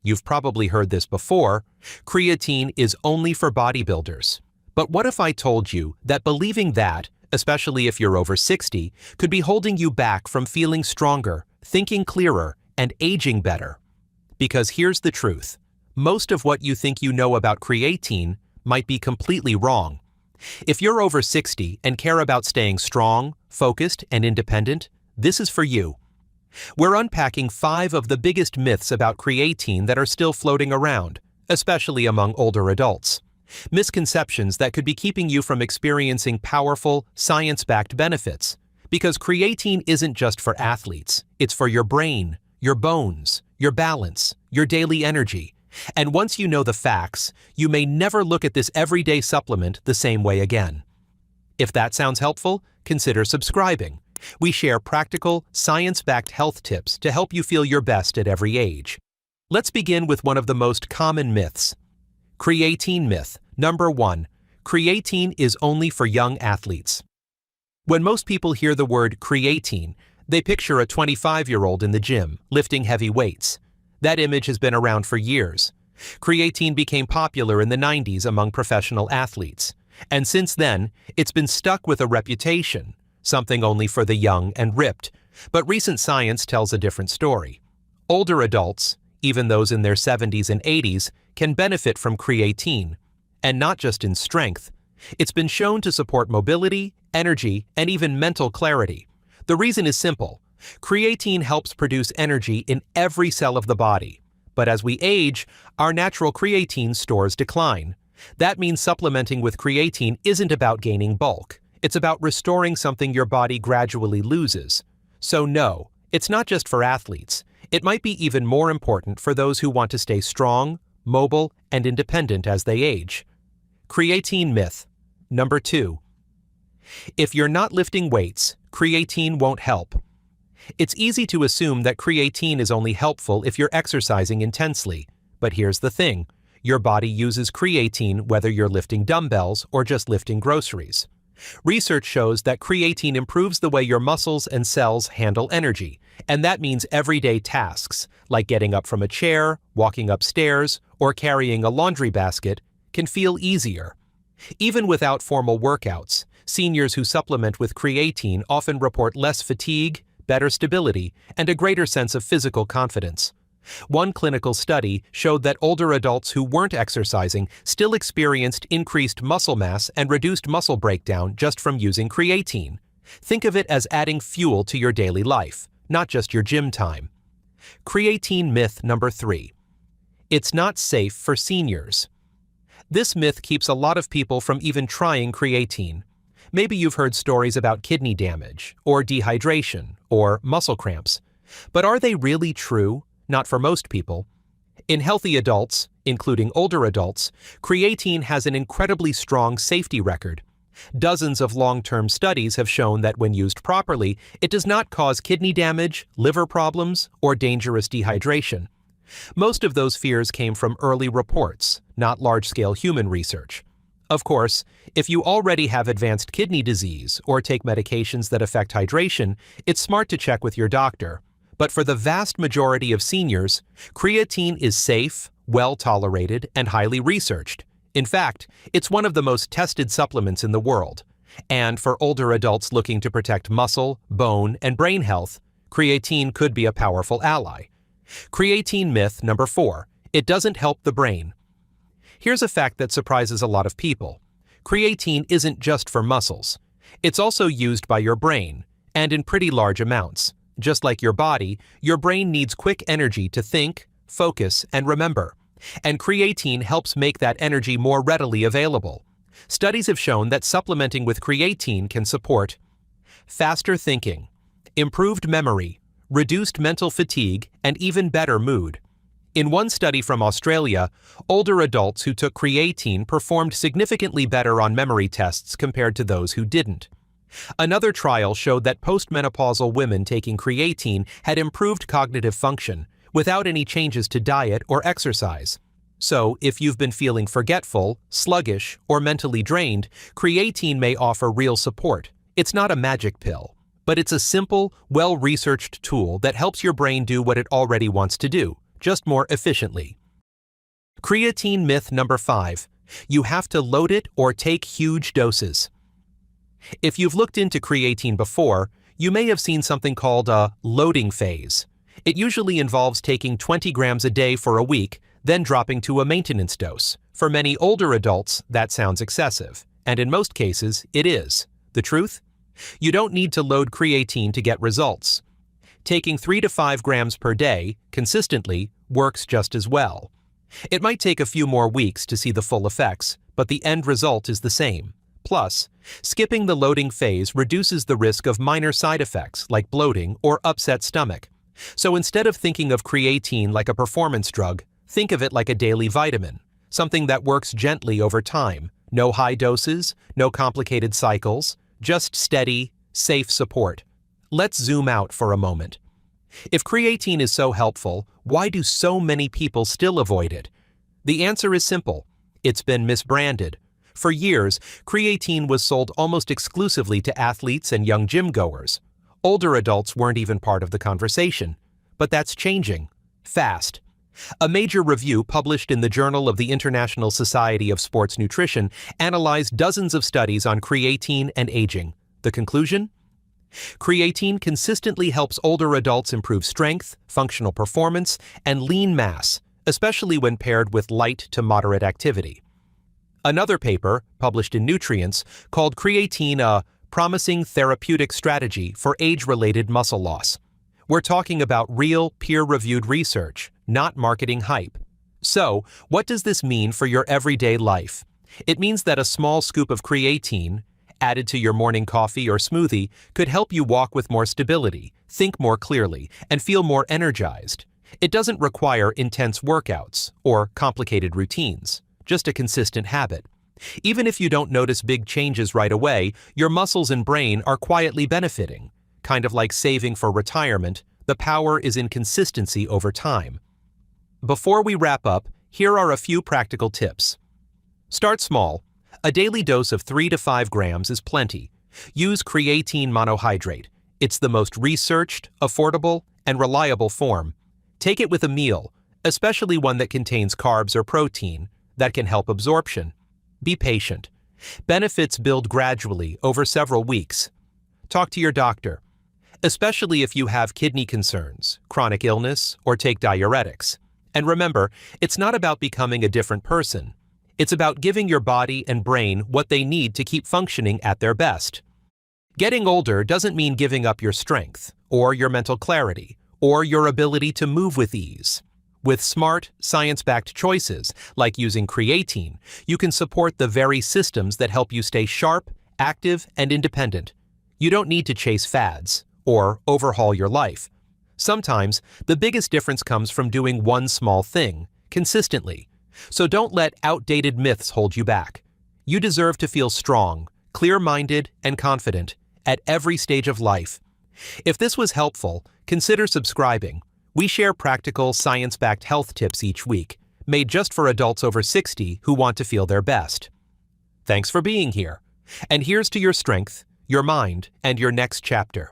You've probably heard this before. Creatine is only for bodybuilders. But what if I told you that believing that, especially if you're over 60, could be holding you back from feeling stronger, thinking clearer, and aging better? Because here's the truth. Most of what you think you know about creatine might be completely wrong. If you're over 60 and care about staying strong, focused, and independent, this is for you. We're unpacking 5 of the biggest myths about creatine that are still floating around, especially among older adults. Misconceptions that could be keeping you from experiencing powerful, science-backed benefits. Because creatine isn't just for athletes, it's for your brain, your bones, your balance, your daily energy. And once you know the facts, you may never look at this everyday supplement the same way again. If that sounds helpful, consider subscribing. We share practical, science-backed health tips to help you feel your best at every age. Let's begin with one of the most common myths. Creatine myth. Number 1. Creatine is only for young athletes. When most people hear the word creatine, they picture a 25-year-old in the gym, lifting heavy weights. That image has been around for years. Creatine became popular in the 90s among professional athletes. And since then, it's been stuck with a reputation, something only for the young and ripped. But recent science tells a different story. Older adults, even those in their 70s and 80s, can benefit from creatine. And not just in strength. It's been shown to support mobility, energy, and even mental clarity. The reason is simple. Creatine helps produce energy in every cell of the body. But as we age, our natural creatine stores decline. That means supplementing with creatine isn't about gaining bulk. It's about restoring something your body gradually loses. So no, it's not just for athletes. It might be even more important for those who want to stay strong, mobile, and independent as they age. Creatine myth. Number 2. If you're not lifting weights, creatine won't help. It's easy to assume that creatine is only helpful if you're exercising intensely. But here's the thing. Your body uses creatine whether you're lifting dumbbells or just lifting groceries. Research shows that creatine improves the way your muscles and cells handle energy, and that means everyday tasks, like getting up from a chair, walking upstairs, or carrying a laundry basket, can feel easier. Even without formal workouts, seniors who supplement with creatine often report less fatigue, better stability, and a greater sense of physical confidence. One clinical study showed that older adults who weren't exercising still experienced increased muscle mass and reduced muscle breakdown just from using creatine. Think of it as adding fuel to your daily life, not just your gym time. Creatine myth number 3. It's not safe for seniors. This myth keeps a lot of people from even trying creatine. Maybe you've heard stories about kidney damage, or dehydration, or muscle cramps. But are they really true? Not for most people. In healthy adults, including older adults, creatine has an incredibly strong safety record. Dozens of long-term studies have shown that when used properly, it does not cause kidney damage, liver problems, or dangerous dehydration. Most of those fears came from early reports, not large-scale human research. Of course, if you already have advanced kidney disease or take medications that affect hydration, it's smart to check with your doctor. But for the vast majority of seniors, creatine is safe, well-tolerated, and highly researched. In fact, it's one of the most tested supplements in the world. And for older adults looking to protect muscle, bone, and brain health, creatine could be a powerful ally. Creatine myth number 4. It doesn't help the brain. Here's a fact that surprises a lot of people. Creatine isn't just for muscles. It's also used by your brain, and in pretty large amounts. Just like your body, your brain needs quick energy to think, focus, and remember. And creatine helps make that energy more readily available. Studies have shown that supplementing with creatine can support faster thinking, improved memory, reduced mental fatigue, and even better mood. In one study from Australia, older adults who took creatine performed significantly better on memory tests compared to those who didn't. Another trial showed that postmenopausal women taking creatine had improved cognitive function without any changes to diet or exercise. So, if you've been feeling forgetful, sluggish, or mentally drained, creatine may offer real support. It's not a magic pill, but it's a simple, well-researched tool that helps your brain do what it already wants to do: just more efficiently. Creatine myth number 5. You have to load it or take huge doses. If you've looked into creatine before, you may have seen something called a loading phase. It usually involves taking 20 grams a day for a week, then dropping to a maintenance dose. For many older adults, that sounds excessive, and in most cases, it is. The truth? You don't need to load creatine to get results. Taking 3 to 5 grams per day, consistently, works just as well. It might take a few more weeks to see the full effects, but the end result is the same. Plus, skipping the loading phase reduces the risk of minor side effects like bloating or upset stomach. So instead of thinking of creatine like a performance drug, think of it like a daily vitamin, something that works gently over time. No high doses, no complicated cycles, just steady, safe support. Let's zoom out for a moment. If creatine is so helpful, why do so many people still avoid it? The answer is simple. It's been misbranded. For years, creatine was sold almost exclusively to athletes and young gym goers. Older adults weren't even part of the conversation. But that's changing. Fast. A major review published in the Journal of the International Society of Sports Nutrition analyzed dozens of studies on creatine and aging. The conclusion? Creatine consistently helps older adults improve strength, functional performance, and lean mass, especially when paired with light to moderate activity. Another paper, published in Nutrients, called creatine a promising therapeutic strategy for age-related muscle loss. We're talking about real, peer-reviewed research, not marketing hype. So, what does this mean for your everyday life? It means that a small scoop of creatine, added to your morning coffee or smoothie, could help you walk with more stability, think more clearly, and feel more energized. It doesn't require intense workouts or complicated routines, just a consistent habit. Even if you don't notice big changes right away, your muscles and brain are quietly benefiting. Kind of like saving for retirement, the power is in consistency over time. Before we wrap up, here are a few practical tips. Start small. A daily dose of 3 to 5 grams is plenty. Use creatine monohydrate. It's the most researched, affordable, and reliable form. Take it with a meal, especially one that contains carbs or protein, that can help absorption. Be patient. Benefits build gradually over several weeks. Talk to your doctor, especially if you have kidney concerns, chronic illness, or take diuretics. And remember, it's not about becoming a different person. It's about giving your body and brain what they need to keep functioning at their best. Getting older doesn't mean giving up your strength, or your mental clarity, or your ability to move with ease. With smart, science-backed choices, like using creatine, you can support the very systems that help you stay sharp, active, and independent. You don't need to chase fads, or overhaul your life. Sometimes, the biggest difference comes from doing one small thing, consistently. So don't let outdated myths hold you back. You deserve to feel strong, clear-minded, and confident at every stage of life. If this was helpful, consider subscribing. We share practical, science-backed health tips each week, made just for adults over 60 who want to feel their best. Thanks for being here. And here's to your strength, your mind, and your next chapter.